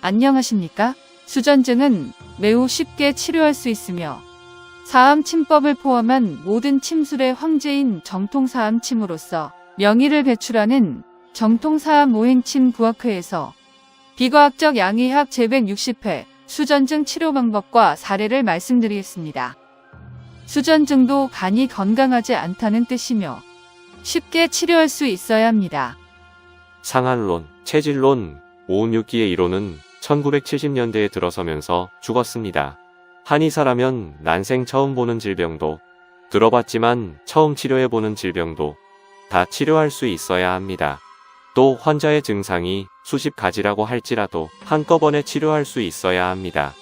안녕하십니까? 수전증은 매우 쉽게 치료할 수 있으며 사암침법을 포함한 모든 침술의 황제인 정통사암침으로서 명의를 배출하는 정통사암오행침 구학회에서 비과학적 양의학 제160회 수전증 치료 방법과 사례를 말씀드리겠습니다. 수전증도 간이 건강하지 않다는 뜻이며 쉽게 치료할 수 있어야 합니다. 상한론, 체질론, 516기의 이론은 1970년대에 들어서면서 죽었습니다. 한의사라면 난생 처음 보는 질병도, 들어봤지만 처음 치료해보는 질병도 다 치료할 수 있어야 합니다. 또 환자의 증상이 수십 가지라고 할지라도 한꺼번에 치료할 수 있어야 합니다.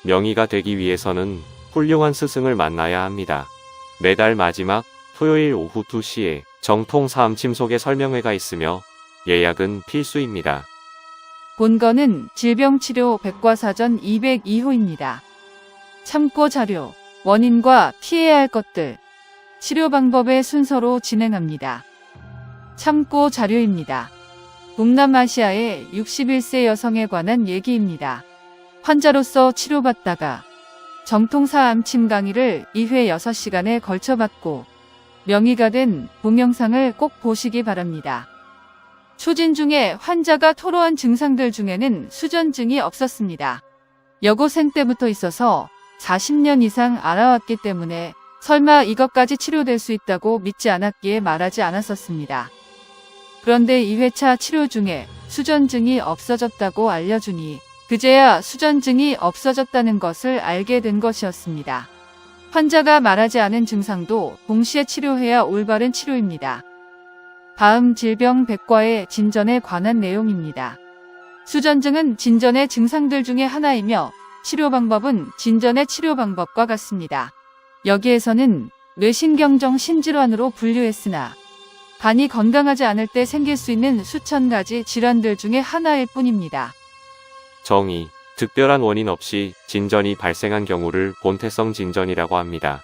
명의가 되기 위해서는 훌륭한 스승을 만나야 합니다. 매달 마지막 토요일 오후 2시에 정통사암침속의 설명회가 있으며 예약은 필수입니다. 본건은 질병치료 백과사전 202호입니다. 참고 자료, 원인과 피해야 할 것들, 치료 방법의 순서로 진행합니다. 참고 자료입니다. 동남아시아의 61세 여성에 관한 얘기입니다. 환자로서 치료받다가 정통사암침 강의를 2회 6시간에 걸쳐 받고 명의가 된 동영상을 꼭 보시기 바랍니다. 초진 중에 환자가 토로한 증상들 중에는 수전증이 없었습니다. 여고생 때부터 있어서 40년 이상 알아왔기 때문에 설마 이것까지 치료될 수 있다고 믿지 않았기에 말하지 않았었습니다. 그런데 2회차 치료 중에 수전증이 없어졌다고 알려주니 그제야 수전증이 없어졌다는 것을 알게 된 것이었습니다. 환자가 말하지 않은 증상도 동시에 치료해야 올바른 치료입니다. 다음 질병 백과의 진전에 관한 내용입니다. 수전증은 진전의 증상들 중에 하나이며 치료 방법은 진전의 치료 방법과 같습니다. 여기에서는 뇌신경정 신질환으로 분류했으나 간이 건강하지 않을 때 생길 수 있는 수천 가지 질환들 중에 하나일 뿐입니다. 정의, 특별한 원인 없이 진전이 발생한 경우를 본태성 진전이라고 합니다.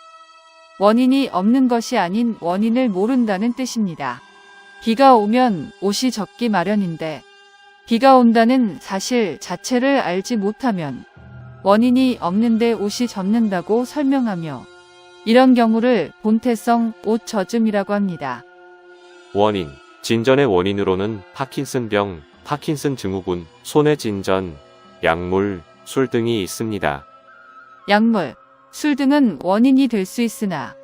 원인이 없는 것이 아닌 원인을 모른다는 뜻입니다. 비가 오면 옷이 젖기 마련인데 비가 온다는 사실 자체를 알지 못하면 원인이 없는데 옷이 젖는다고 설명하며 이런 경우를 본태성 옷 젖음이라고 합니다. 원인, 진전의 원인으로는 파킨슨병, 파킨슨 증후군, 손의 진전, 약물, 술 등이 있습니다. 약물, 술 등은 원인이 될 수 있으나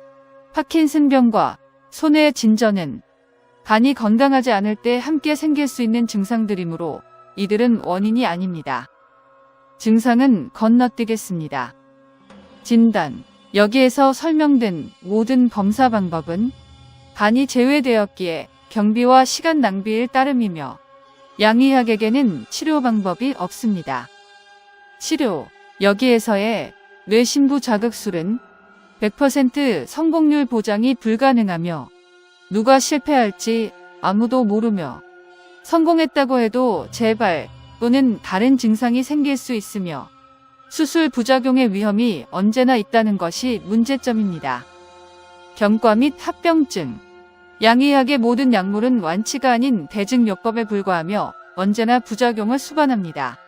파킨슨병과 손의 진전은 간이 건강하지 않을 때 함께 생길 수 있는 증상들이므로 이들은 원인이 아닙니다. 증상은 건너뛰겠습니다. 진단, 여기에서 설명된 모든 검사 방법은 간이 제외되었기에 경비와 시간 낭비일 따름이며 양의학에게는 치료 방법이 없습니다. 치료, 여기에서의 뇌신부 자극술은 100% 성공률 보장이 불가능하며 누가 실패할지 아무도 모르며 성공했다고 해도 재발 또는 다른 증상이 생길 수 있으며 수술 부작용의 위험이 언제나 있다는 것이 문제점입니다. 경과 및 합병증, 양의학의 모든 약물은 완치가 아닌 대증요법에 불과하며 언제나 부작용을 수반합니다.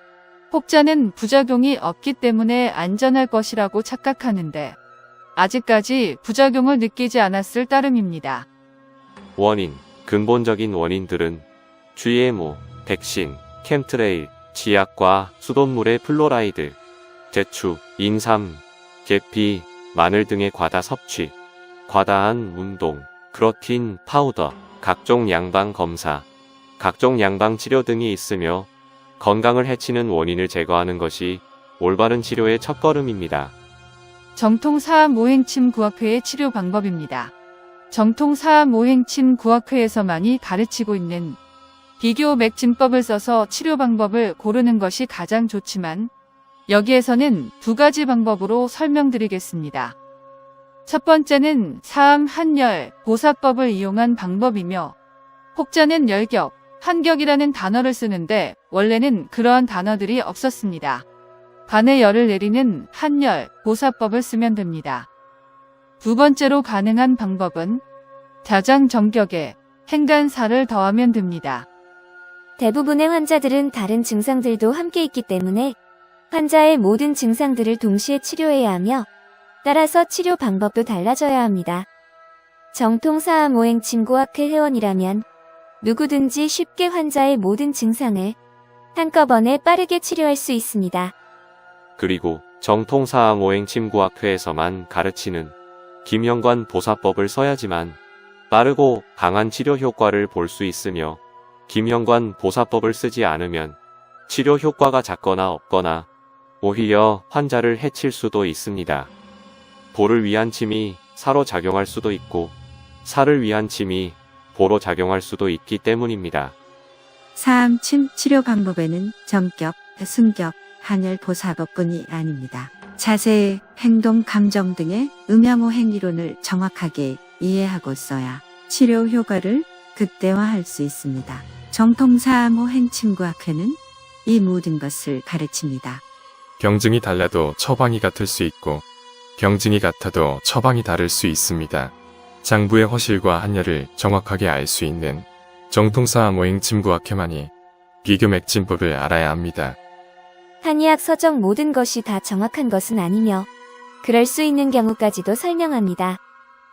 혹자는 부작용이 없기 때문에 안전할 것이라고 착각하는데 아직까지 부작용을 느끼지 않았을 따름입니다. 원인, 근본적인 원인들은 GMO, 백신, 캠트레일, 지약과 수돗물의 플로라이드, 대추, 인삼, 계피, 마늘 등의 과다 섭취, 과다한 운동, 크로틴 파우더, 각종 양방 검사, 각종 양방 치료 등이 있으며 건강을 해치는 원인을 제거하는 것이 올바른 치료의 첫걸음입니다. 정통사암오행침 구학회의 치료 방법입니다. 정통사암오행침 구학회에서만이 가르치고 있는 비교 맥진법을 써서 치료 방법을 고르는 것이 가장 좋지만 여기에서는 두 가지 방법으로 설명드리겠습니다. 첫 번째는 사암 한열 보사법을 이용한 방법이며 혹자는 열격, 한격이라는 단어를 쓰는데 원래는 그러한 단어들이 없었습니다. 간에 열을 내리는 한열 보사법을 쓰면 됩니다. 두 번째로 가능한 방법은 자장정격에 행간사를 더하면 됩니다. 대부분의 환자들은 다른 증상들도 함께 있기 때문에 환자의 모든 증상들을 동시에 치료해야 하며 따라서 치료 방법도 달라져야 합니다. 정통사암오행 침구학회 회원이라면 누구든지 쉽게 환자의 모든 증상을 한꺼번에 빠르게 치료할 수 있습니다. 그리고 정통사암오행 침구학회에서만 가르치는 김영관 보사법을 써야지만 빠르고 강한 치료 효과를 볼 수 있으며 김영관 보사법을 쓰지 않으면 치료 효과가 작거나 없거나 오히려 환자를 해칠 수도 있습니다. 보를 위한 침이 사로 작용할 수도 있고 사를 위한 침이 보로 작용할 수도 있기 때문입니다. 사암침 치료 방법에는 정격, 승격, 한열 보사법뿐이 아닙니다. 자세, 행동, 감정 등의 음양오행 이론을 정확하게 이해하고 써야 치료 효과를 극대화할 수 있습니다. 정통사암오행 침구학회는 이 모든 것을 가르칩니다. 병증이 달라도 처방이 같을 수 있고 병증이 같아도 처방이 다를 수 있습니다. 장부의 허실과 한열을 정확하게 알 수 있는 정통사암오행 침구학회만이 비교 맥진법을 알아야 합니다. 한의학 서적 모든 것이 다 정확한 것은 아니며 그럴 수 있는 경우까지도 설명합니다.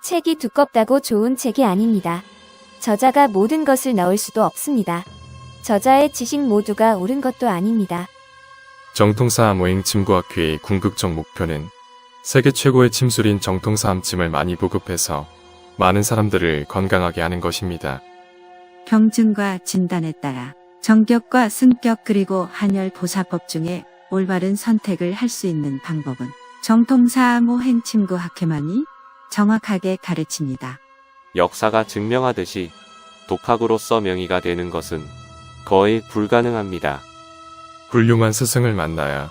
책이 두껍다고 좋은 책이 아닙니다. 저자가 모든 것을 넣을 수도 없습니다. 저자의 지식 모두가 옳은 것도 아닙니다. 정통사암오행 침구학회의 궁극적 목표는 세계 최고의 침술인 정통사암침을 많이 보급해서 많은 사람들을 건강하게 하는 것입니다. 병증과 진단에 따라 정격과 승격 그리고 한열 보사법 중에 올바른 선택을 할 수 있는 방법은 정통사암오행 침구학회만이 정확하게 가르칩니다. 역사가 증명하듯이 독학으로서 명의가 되는 것은 거의 불가능합니다. 훌륭한 스승을 만나야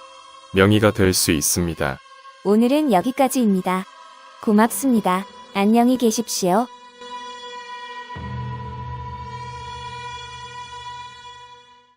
명의가 될 수 있습니다. 오늘은 여기까지입니다. 고맙습니다. 안녕히 계십시오.